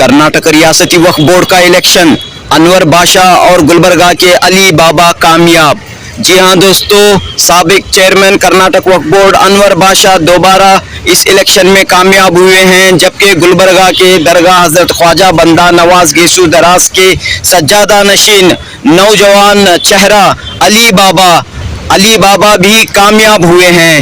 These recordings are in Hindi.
कर्नाटक रियासती वक्फ बोर्ड का इलेक्शन, अनवर बादशाह और गुलबर्गा के अली बाबा कामयाब। जी हां दोस्तों, साबिक चेयरमैन कर्नाटक वक्फ बोर्ड अनवर बादशाह दोबारा इस इलेक्शन में कामयाब हुए हैं, जबकि गुलबर्गा के दरगाह हजरत ख्वाजा बंदा नवाज गेसू दराज के सज्जादा नशीन नौजवान चेहरा अली बाबा भी कामयाब हुए हैं।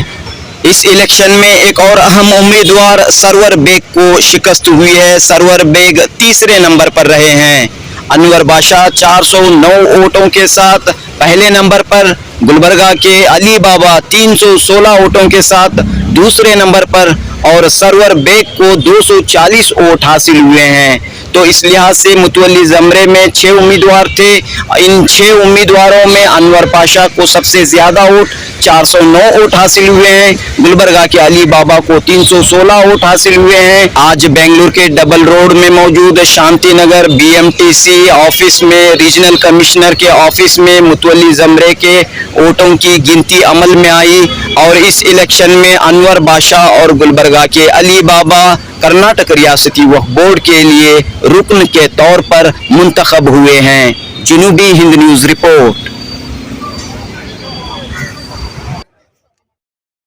इस इलेक्शन में एक और अहम उम्मीदवार सरवर बेग को शिकस्त हुई है। सरवर बेग तीसरे नंबर पर रहे हैं। अनवर बादशाह 409 वोटों के साथ पहले नंबर पर, गुलबर्गा के अली बाबा 316 वोटों के साथ दूसरे नंबर पर और सरवर बेग को 240 वोट हासिल हुए हैं। तो इस लिहाज से मुतवल्ली ज़मरे में 6 उम्मीदवार थे। इन 6 उम्मीदवारों में अनवर बादशाह को सबसे ज़्यादा वोट 409 वोट हासिल हुए हैं। गुलबर्गा के अली बाबा को 316 वोट हासिल हुए हैं। आज बेंगलुरु के डबल रोड में मौजूद शांति नगर BMTC ऑफिस में रीजनल कमिश्नर के ऑफिस में मुतवल्ली ज़मरे के वोटों की गिनती अमल में आई और इस इलेक्शन में अनवर बादशाह और गुलबर्गा के अली बाबा कर्नाटक रियासती वक्फ बोर्ड के लिए रुकन के तौर पर मुंतखब हुए हैं। जनूबी हिंद न्यूज़ रिपोर्ट।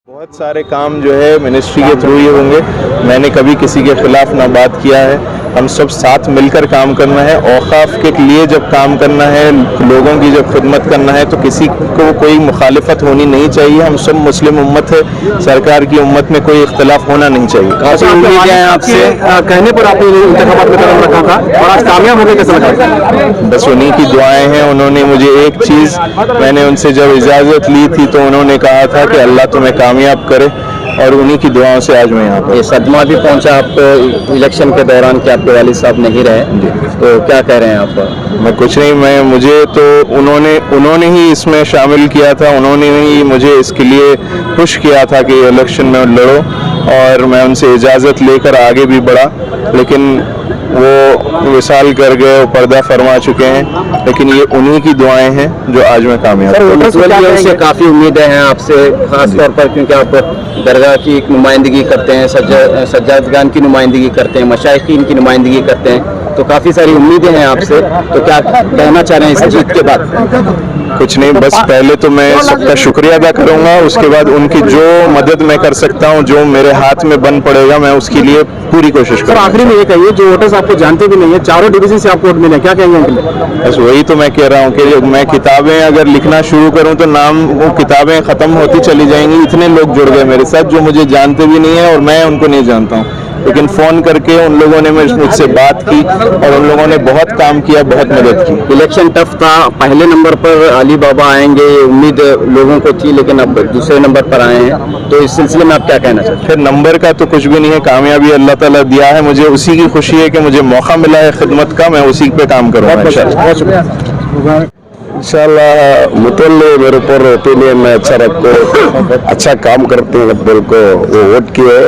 बहुत सारे काम जो है मिनिस्ट्री के थ्रू ही होंगे। मैंने कभी किसी के खिलाफ ना बात किया है। हम सब साथ मिलकर काम करना है। औकाफ के लिए जब काम करना है, लोगों की जब खिदमत करना है, तो किसी को कोई मुखालिफत होनी नहीं चाहिए। हम सब मुस्लिम उम्मत है, सरकार की उम्मत में कोई इख्तिलाफ होना नहीं चाहिए। काफी उम्मीद है आपसे कहने पर आपने इंतखाबात में कदम रखा था और आज कामयाब हो गए, कैसा लगा? बस उन्हीं की दुआएं हैं। उन्होंने मुझे एक चीज़, मैंने उनसे जब इजाज़त ली थी तो उन्होंने कहा था कि अल्लाह तुम्हें कामयाब करे, और उन्हीं की दुआओं से आज मैं यहाँ पर। ये सदमा भी पहुंचा आपको इलेक्शन के दौरान कि आपके वालिद साहब नहीं रहे, तो क्या कह रहे हैं आप? मैं कुछ नहीं, मुझे तो उन्होंने ही इसमें शामिल किया था। उन्होंने ही मुझे इसके लिए पुश किया था कि इलेक्शन में लड़ो, और मैं उनसे इजाज़त लेकर आगे भी बढ़ा। लेकिन वो विसाल कर गए, वो पर्दा फरमा चुके हैं। लेकिन ये उन्हीं की दुआएं हैं जो आज मैं कामयाब हूँ। से काफ़ी उम्मीदें हैं आपसे, खास तौर पर क्योंकि आप दरगाह की नुमाइंदगी करते हैं, सज्जादगान की नुमाइंदगी करते हैं, मशाइखीन की नुमाइंदगी करते हैं, तो काफ़ी सारी उम्मीदें हैं आपसे। तो क्या कहना चाह रहे हैं इस जीत के बाद? कुछ नहीं, बस पहले तो मैं सबका शुक्रिया अदा करूंगा। उसके बाद उनकी जो मदद मैं कर सकता हूं, जो मेरे हाथ में बन पड़ेगा, मैं उसके लिए पूरी कोशिश करूंगा। आखिरी में ये कहिए, जो वोटर्स आपको जानते भी नहीं है, चारों डिवीजन से आपको वोट मिले, क्या कहेंगे उनके लिए? बस वही तो मैं कह रहा हूँ कि मैं किताबें अगर लिखना शुरू करूँ तो वो किताबें ख़त्म होती चली जाएंगी। इतने लोग जुड़ गए मेरे साथ जो मुझे जानते भी नहीं है और मैं उनको नहीं जानता हूँ, लेकिन फ़ोन करके उन लोगों ने मुझसे बात की और उन लोगों ने बहुत काम किया, बहुत मदद की। इलेक्शन टफ था, पहले नंबर पर अली बाबा आएंगे उम्मीद लोगों को थी, लेकिन अब दूसरे नंबर पर आए हैं। तो इस सिलसिले में आप क्या कहना चाहते हैं? फिर नंबर का तो कुछ भी नहीं है, कामयाबी अल्लाह ताला दिया है मुझे। उसी की खुशी है कि मुझे मौका मिला है खिदमत का, मैं उसी पे काम करूँगा इंशाल्लाह। मुतल्ले मेरे ऊपर ओपिनियन में अच्छा रखो, अच्छा काम करते हैं, बोल को वो वोट किए,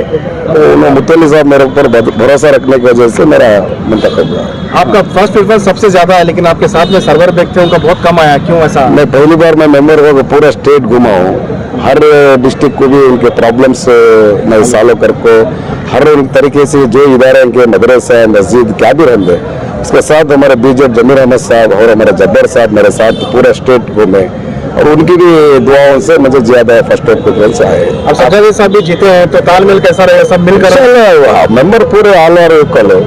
तो उन्होंने मुतल्ले साहब मेरे ऊपर भरोसा रखने की वजह से मेरा मुंतखब हुआ। आपका फर्स्ट प्रेफरेंस सबसे ज्यादा है, लेकिन आपके साथ में सर्वर बैक थे, उनका बहुत कम आया, क्यों ऐसा? मैं पहली बार मैं मेंबर होकर पूरा स्टेट घुमा हूँ। हर डिस्ट्रिक्ट को भी उनके प्रॉब्लम्स मैं सॉल्व करको, हर तरीके से जो इदारे के मदरसा मस्जिद क्या भी रहेंगे, उसके साथ हमारे BJ जमीर अहमद साहब और हमारे जब्बर साहब मेरे साथ पूरा स्टेट घूमे, और उनकी भी दुआओं से मुझे ज्यादा फर्स्ट प्रेफरेंस आए। अब सज्जाद साहब भी जीते हैं, तो तालमेल कैसा रहेगा? सब मिलकर मेंबर पूरे ऑल ओवर इक्वल है,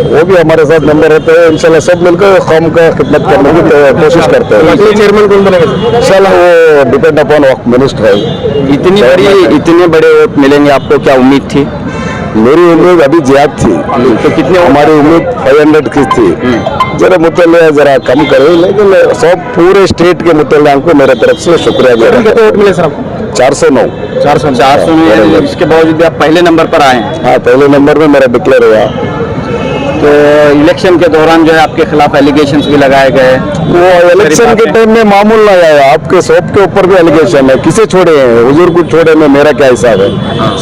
वो भी हमारे साथ मेंबर रहते हैं। इंशाल्लाह सब मिलकर कौम का खिदमत करने की कोशिश करते हैं। चेयरमैन कौन बनेगा? इंशाल्लाह वो डिपेंड अपॉन वक्त मिनिस्टर है। इतने बड़े वोट मिलेंगे, आपको क्या उम्मीद थी? मेरी उम्मीद अभी ज्यादा थी, तो कितने? हमारी उम्मीद 500 की थी। जरा मुतल्ले जरा कम करे, लेकिन सब पूरे स्टेट के मुतल्लियां को मेरे तरफ से शुक्रिया दे रहा हूं। कितने वोट मिले सर? 409। 409 में, इसके बावजूद आप पहले नंबर पर आए हैं। हाँ, पहले नंबर में मेरा डिक्लेयर हुआ। तो इलेक्शन के दौरान जो है आपके खिलाफ एलिगेशंस भी लगाए गए। वो इलेक्शन के टाइम में मामूल लगाया, आपके सब के ऊपर भी एलिगेशन है। किसे छोड़े हैं? हुजूर को छोड़े में मेरा क्या हिसाब है?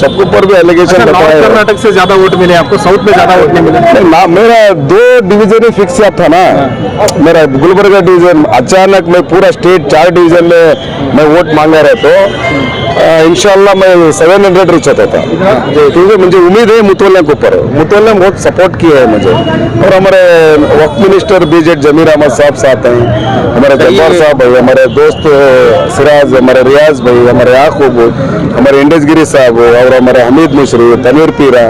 सबके ऊपर भी एलिगेशन लगाया। कर्नाटक से ज्यादा वोट मिले आपको, साउथ में ज्यादा वोट नहीं मिले? ना, मेरा 2 डिवीजन ही फिक्स था ना। मेरा गुलबर्गा डिवीजन, अचानक मैं पूरा स्टेट 4 डिवीजन में मैं वोट मांगा रहे, तो इंशाल्लाह मैं 700 रिच होता था, क्योंकि मुझे उम्मीद है मुतवल्ला के ऊपर। मुतवल्ला बहुत सपोर्ट किया है मुझे, और हमारे वक्त मिनिस्टर बीजेट जमीर अहमद साहब साथ हैं, हमारे जब्बार साहब भाई, हमारे दोस्त सिराज, हमारे रियाज भाई, हमारे याकूब, हमारे इंडस गिरी साहब और हमारे हमीद मुशरी, तनवीर पीरा,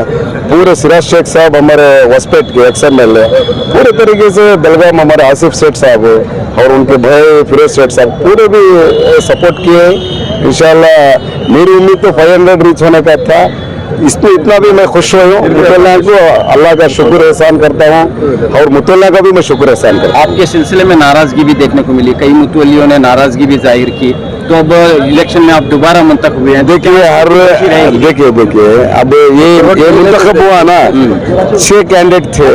पूरे सिराज शेख साहब हमारे वसपेट के XML है, पूरे तरीके से बेलगाम हमारे आसिफ सेठ साहब और उनके भाई फिरोज सेठ साहब पूरे भी सपोर्ट किए। इंशाल्लाह मेरी उम्मीद तो 500 रीच होने का था, इसमें इतना भी मैं खुश हुआ हूँ। मुतल्ला को अल्लाह का शुक्र एहसान करता हूँ और मुतल्ला का भी मैं शुक्र एहसान करता हूँ। आपके सिलसिले में नाराजगी भी देखने को मिली, कई मुतवल्लियों ने नाराजगी भी जाहिर की, तो अब इलेक्शन में आप दोबारा मुंतखब हुए हैं। देखिए अब ये मुंतखब हुआ ना, 6 कैंडिडेट थे,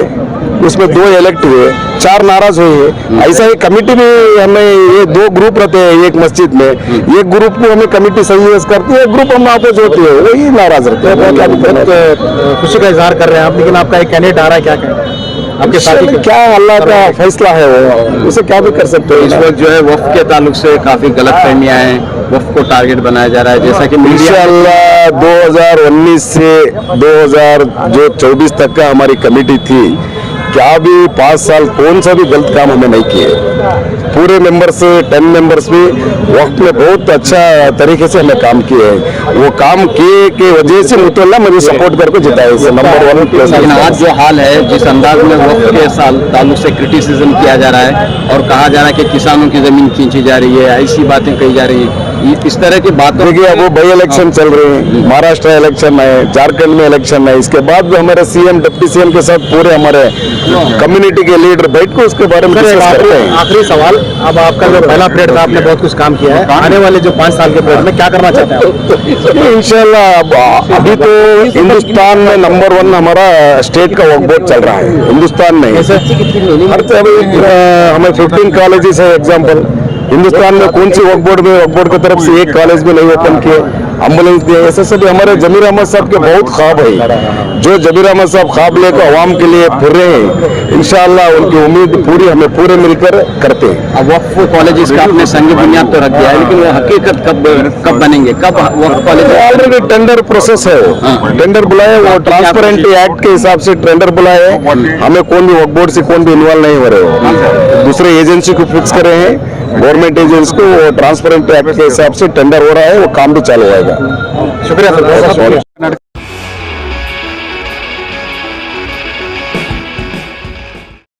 उसमें 2 इलेक्ट हुए, 4 नाराज हुए। ऐसा ही कमेटी में हमें ये 2 ग्रुप रहते हैं एक मस्जिद में, एक ग्रुप को हमें कमेटी सजेस्ट करती है, एक ग्रुप हम अपोज होती है, वही नाराज रहते हैं। खुशी का इजहार कर रहे हैं आप, लेकिन आपका एक कैंडिडेट आ रहा है, क्या कहें आपके साथी का? क्या अल्लाह का फैसला है, वो उसे क्या भी कर सकते हैं। इस वक्त जो है वफ़ के ताल्लुक से काफी गलत फहमियाँ हैं, वफ़ को टारगेट बनाया जा रहा है, जैसा कि इंशाअल्लाह 2019 से 2024 तक का हमारी कमेटी थी, क्या भी 5 साल कौन सा भी गलत काम हमें नहीं किए। पूरे मेंबर्स 10 मेंबर्स भी वक्त में बहुत अच्छा तरीके से हमें काम किए हैं, वो काम किए के वजह से मुतल्ला मुझे सपोर्ट करके जिताए इसे नंबर 1 लेकिन आज जो हाल है, जिस अंदाज में वक्त के ताल्लुक से क्रिटिसिज्म किया जा रहा है और कहा जा रहा है कि किसानों की जमीन खींची जा रही है, ऐसी बातें कही जा रही है, इस तरह की बातों देखिए अब वो बाई इलेक्शन चल रहे हैं, महाराष्ट्र इलेक्शन है, झारखंड में इलेक्शन है, इसके बाद भी हमारे CM डिप्टी CM के साथ पूरे हमारे कम्युनिटी के लीडर बैठ को उसके बारे में डिस्कस करते हैं। आखिरी सवाल, अब आपका जो पहला पीरियड था, आपने बहुत कुछ काम किया है, आने वाले जो 5 साल के पीरियड में क्या करना चाहते हैं? इंशाल्लाह अभी तो हिंदुस्तान में नंबर 1 हमारा स्टेट का वक्फ बोर्ड चल रहा है, हिंदुस्तान में हर हमें 15 कॉलेजेस है एग्जाम्पल, हिंदुस्तान में कौन सी वक्फ बोर्ड की तरफ से एक कॉलेज भी नहीं ओपन किए, एम्बुलेंस दिए, ऐसे सभी हमारे जमीर अहमद साहब के बहुत ख्वाब है, जो जमीर अहमद साहब ख्वाब लेकर आवाम के लिए फिर रहे हैं, इंशाअल्लाह उनकी उम्मीद पूरी हमें पूरे मिलकर करते हैं। अब वक्फ कॉलेजेस का आपने संग बुनियाद तो रख दिया है, लेकिन वो हकीकत कब बनेंगे, कब वक्फ कॉलेज? ऑलरेडी टेंडर प्रोसेस है, टेंडर बुलाए, वो ट्रांसपेरेंट एक्ट के हिसाब से टेंडर बुलाए, हमें कौन भी वक्फ बोर्ड से कौन भी इन्वॉल्व नहीं हो रहे हो, दूसरे एजेंसी को फिक्स कर रहे हैं, गवर्नमेंट एजेंसी को, वो ट्रांसपेरेंट एक्ट के हिसाब से टेंडर हो रहा है, वो काम भी चालू होगा। शुक्रिया सर।